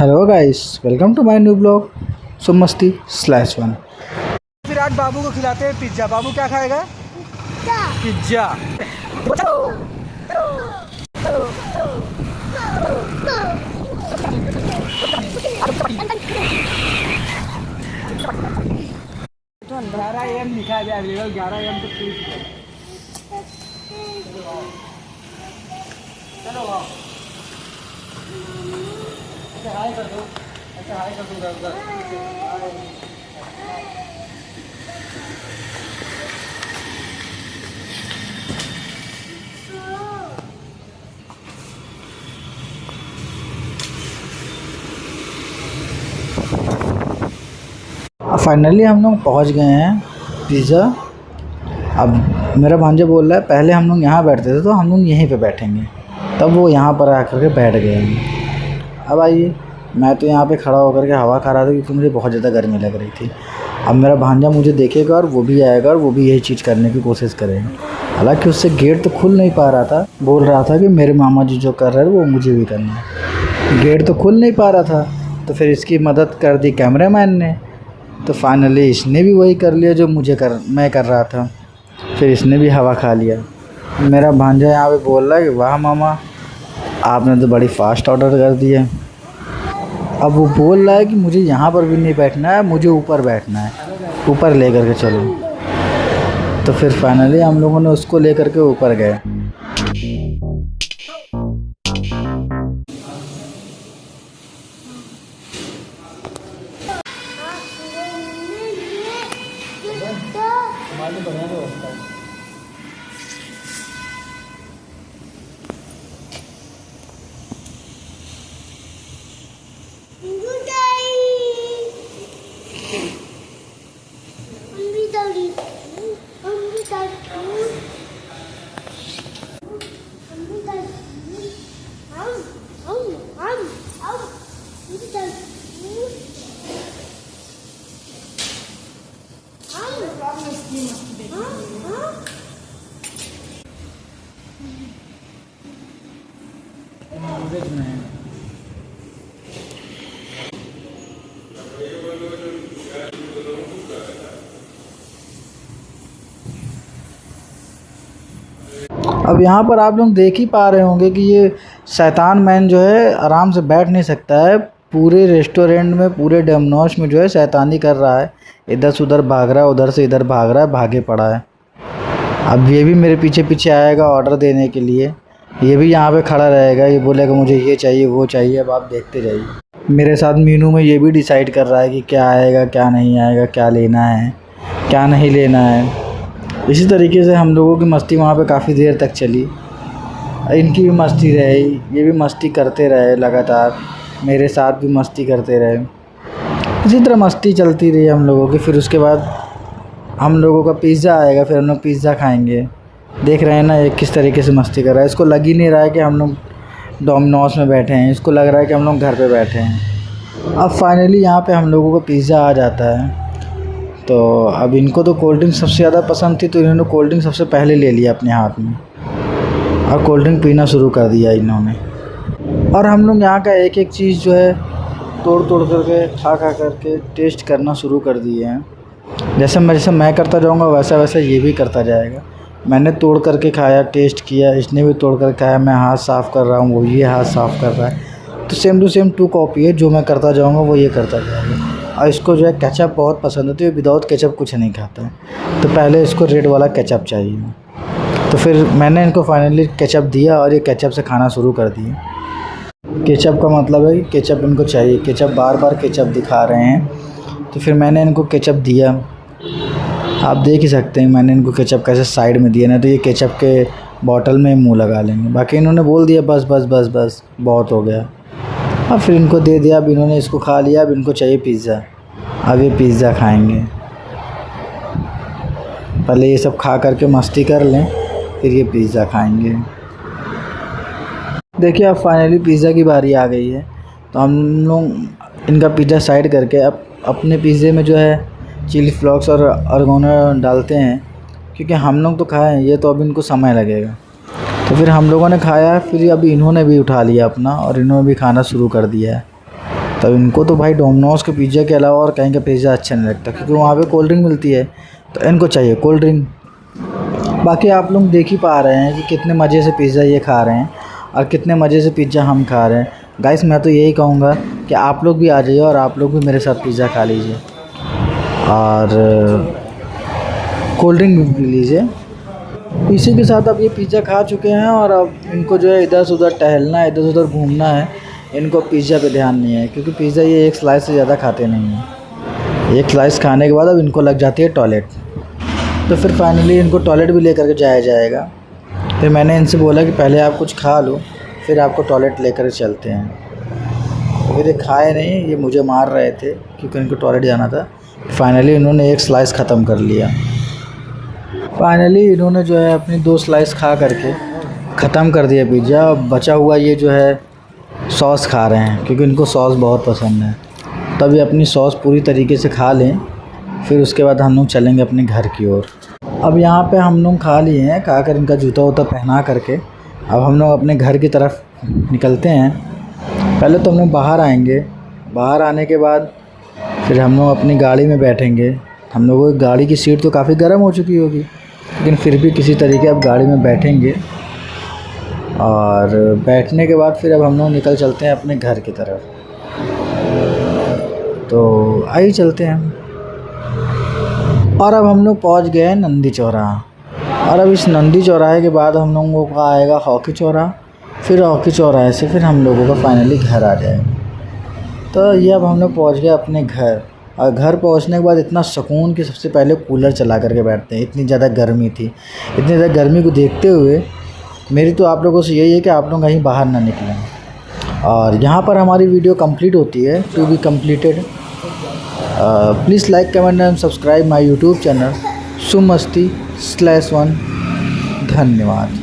Hello guys, welcome to my new blog सुमस्ती/1। फिर आज बाबू को खिलाते हैं पिज्ज़ा। बाबू क्या खाएगा? पिज्ज़ा। तो 11 AM लिखा है अवेलेबल, 11 AM तक फ्री। चलो वाह, अच्छा हाय कर दो, अच्छा हाय कर दो उधर। फाइनली हम लोग पहुंच गए हैं पिज़्ज़ा। अब मेरा भांजा बोल रहा है पहले हम लोग यहाँ बैठते थे तो हम लोग यहीं पे बैठेंगे, तब वो यहाँ पर आकर के बैठ गए हैं। अब आइए, मैं तो यहाँ पे खड़ा होकर के हवा खा रहा था क्योंकि मुझे बहुत ज़्यादा गर्मी लग रही थी। अब मेरा भांजा मुझे देखेगा और वो भी आएगा और वो भी यही चीज़ करने की कोशिश करेगा। हालांकि उससे गेट तो खुल नहीं पा रहा था, बोल रहा था कि मेरे मामा जी जो कर रहे हैं वो मुझे भी करना है। गेट तो खुल नहीं पा रहा था, तो फिर इसकी मदद कर दी कैमरामैन ने। तो फाइनली इसने भी वही कर लिया जो मैं कर रहा था। फिर इसने भी हवा खा लिया। मेरा भांजा यहाँ पे बोल रहा है कि वाह मामा, आपने तो बड़ी फास्ट ऑर्डर कर दिया। अब वो बोल रहा है कि मुझे यहाँ पर भी नहीं बैठना है, मुझे ऊपर बैठना है, ऊपर ले कर के चलो। तो फिर फाइनली हम लोगों ने उसको ले कर के ऊपर गए। अब यहाँ पर आप लोग देख ही पा रहे होंगे कि ये शैतान मैन जो है आराम से बैठ नहीं सकता है। पूरे रेस्टोरेंट में, पूरे डोमिनोज में जो है शैतानी कर रहा है, इधर से उधर भाग रहा है, उधर से इधर भाग रहा है, भागे पड़ा है। अब ये भी मेरे पीछे पीछे आएगा ऑर्डर देने के लिए। ये भी यहाँ पे खड़ा रहेगा, ये बोलेगा मुझे ये चाहिए वो चाहिए। अब आप देखते जाइए। मेरे साथ मीनू में ये भी डिसाइड कर रहा है कि क्या आएगा क्या नहीं आएगा, क्या लेना है क्या नहीं लेना है। इसी तरीके से हम लोगों की मस्ती वहाँ पे काफ़ी देर तक चली। इनकी भी मस्ती रही, ये भी मस्ती करते रहे लगातार, मेरे साथ भी मस्ती करते रहे। इसी तरह मस्ती चलती रही हम लोगों की। फिर उसके बाद हम लोगों का पिज़्ज़ा आएगा, फिर हम लोग पिज़्ज़ा खाएंगे। देख रहे हैं ना ये किस तरीके से मस्ती कर रहा है। इसको लग ही नहीं रहा है कि हम लोग डोमिनोज में बैठे हैं, इसको लग रहा है कि हम लोग घर पे बैठे हैं। अब फाइनली यहाँ पे हम लोगों को पिज़्ज़ा आ जाता है। तो अब इनको तो कोल्ड ड्रिंक सबसे ज़्यादा पसंद थी, तो इन्होंने कोल्ड ड्रिंक सबसे पहले ले लिया अपने हाथ में और कोल्ड ड्रिंक पीना शुरू कर दिया इन्होंने। और हम लोग यहाँ का एक एक चीज़ जो है तोड़ तोड़ करके खा करके टेस्ट करना शुरू कर दिए हैं। जैसे मैं करता जाऊँगा वैसा वैसा ये भी करता जाएगा। मैंने तोड़ करके खाया, टेस्ट किया, इसने भी तोड़ कर खाया। मैं हाथ साफ़ कर रहा हूँ, वो ये हाथ साफ़ कर रहा है। तो सेम टू सेम 2 कॉपी है, जो मैं करता जाऊँगा वो ये करता जाएगा। और इसको जो है केचप बहुत पसंद होती है, विदाउट केचप कुछ नहीं खाता है। तो पहले इसको रेड वाला केचप चाहिए। तो फिर मैंने इनको फाइनली केचप दिया और ये केचप से खाना शुरू कर दिया। केचप का मतलब है कि केचप इनको चाहिए, केचप बार बार केचप दिखा रहे हैं। तो फिर मैंने इनको केचप दिया। आप देख ही सकते हैं मैंने इनको केचप कैसे साइड में दिया, ना तो ये केचप के बॉटल में मुँह लगा लेंगे। बाकी इन्होंने बोल दिया बस बस बस बस बहुत हो गया। अब फिर इनको दे दिया। अब इन्होंने इसको खा लिया, अब इनको चाहिए पिज़्ज़ा। अब ये पिज़्ज़ा खाएंगे। पहले ये सब खा करके मस्ती कर लें, फिर ये पिज़्ज़ा खाएंगे। देखिए अब फाइनली पिज़्ज़ा की बारी आ गई है। तो हम लोग इनका पिज़्ज़ा साइड करके अब अपने पिज़्ज़े में जो है चिली फ्लेक्स और ऑरिगेनो डालते हैं, क्योंकि हम लोग तो खाए हैं, ये तो अब इनको समय लगेगा। तो फिर हम लोगों ने खाया, फिर अभी इन्होंने भी उठा लिया अपना और इन्होंने भी खाना शुरू कर दिया है। तब इनको तो भाई डोमिनोज़ के पिज़्ज़ा के अलावा और कहीं का पिज़्ज़ा अच्छा नहीं लगता, क्योंकि वहाँ पे कोल्ड ड्रिंक मिलती है, तो इनको चाहिए कोल्ड ड्रिंक। बाकी आप लोग देख ही पा रहे हैं कि कितने मज़े से पिज़्ज़ा ये खा रहे हैं और कितने मज़े से पिज़्ज़ा हम खा रहे हैं। गाइस मैं तो यही कहूँगा कि आप लोग भी आ जाइए और आप लोग भी मेरे साथ पिज़्ज़ा खा लीजिए और कोल्ड ड्रिंक भी पी लीजिए। इसी के साथ अब ये पिज़्ज़ा खा चुके हैं और अब इनको जो है इधर से उधर टहलना है, इधर से उधर घूमना है। इनको पिज़्ज़ा पे ध्यान नहीं है, क्योंकि पिज़्ज़ा ये एक स्लाइस से ज़्यादा खाते नहीं हैं। एक स्लाइस खाने के बाद अब इनको लग जाती है टॉयलेट, तो फिर फाइनली इनको टॉयलेट भी लेकर के जाया जाएगा। फिर मैंने इनसे बोला कि पहले आप कुछ खा लो, फिर आपको टॉयलेट लेकर चलते हैं। तो फिर ये खाए नहीं, ये मुझे मार रहे थे क्योंकि इनको टॉयलेट जाना था। फाइनली इन्होंने एक स्लाइस ख़त्म कर लिया। फाइनली इन्होंने जो है अपनी 2 स्लाइस खा करके ख़त्म कर दिया पिज़्ज़ा। अब बचा हुआ ये जो है सॉस खा रहे हैं, क्योंकि इनको सॉस बहुत पसंद है। तब ये अपनी सॉस पूरी तरीके से खा लें, फिर उसके बाद हम लोग चलेंगे अपने घर की ओर। अब यहाँ पे हम लोग खा लिए हैं, खाकर इनका जूता वूता पहना करके अब हम लोग अपने घर की तरफ निकलते हैं। पहले तो हम लोग बाहर आएंगे, बाहर आने के बाद फिर हम लोग अपनी गाड़ी में बैठेंगे। हम लोगों की गाड़ी की सीट तो काफ़ी गर्म हो चुकी होगी, लेकिन फिर भी किसी तरीके अब गाड़ी में बैठेंगे और बैठने के बाद फिर अब हम लोग निकल चलते हैं अपने घर की तरफ। तो आइए चलते हैं। और अब हम लोग पहुँच गए हैं नंदी चौराहा, और अब इस नंदी चौराहे के बाद हम लोगों का आएगा हॉकी चौराहा, फिर हॉकी चौराहे से फिर हम लोगों का फाइनली घर आ जाएगा। तो ये अब हम लोग पहुँच गए अपने घर, और घर पहुंचने के बाद इतना सुकून कि सबसे पहले कूलर चला करके बैठते हैं। इतनी ज़्यादा गर्मी थी, इतनी ज़्यादा गर्मी को देखते हुए मेरी तो आप लोगों से यही है कि आप लोग कहीं बाहर ना निकलें। और यहाँ पर हमारी वीडियो कंप्लीट होती है, to be completed. Please like comment and subscribe my YouTube channel सुमस्ती/1। धन्यवाद।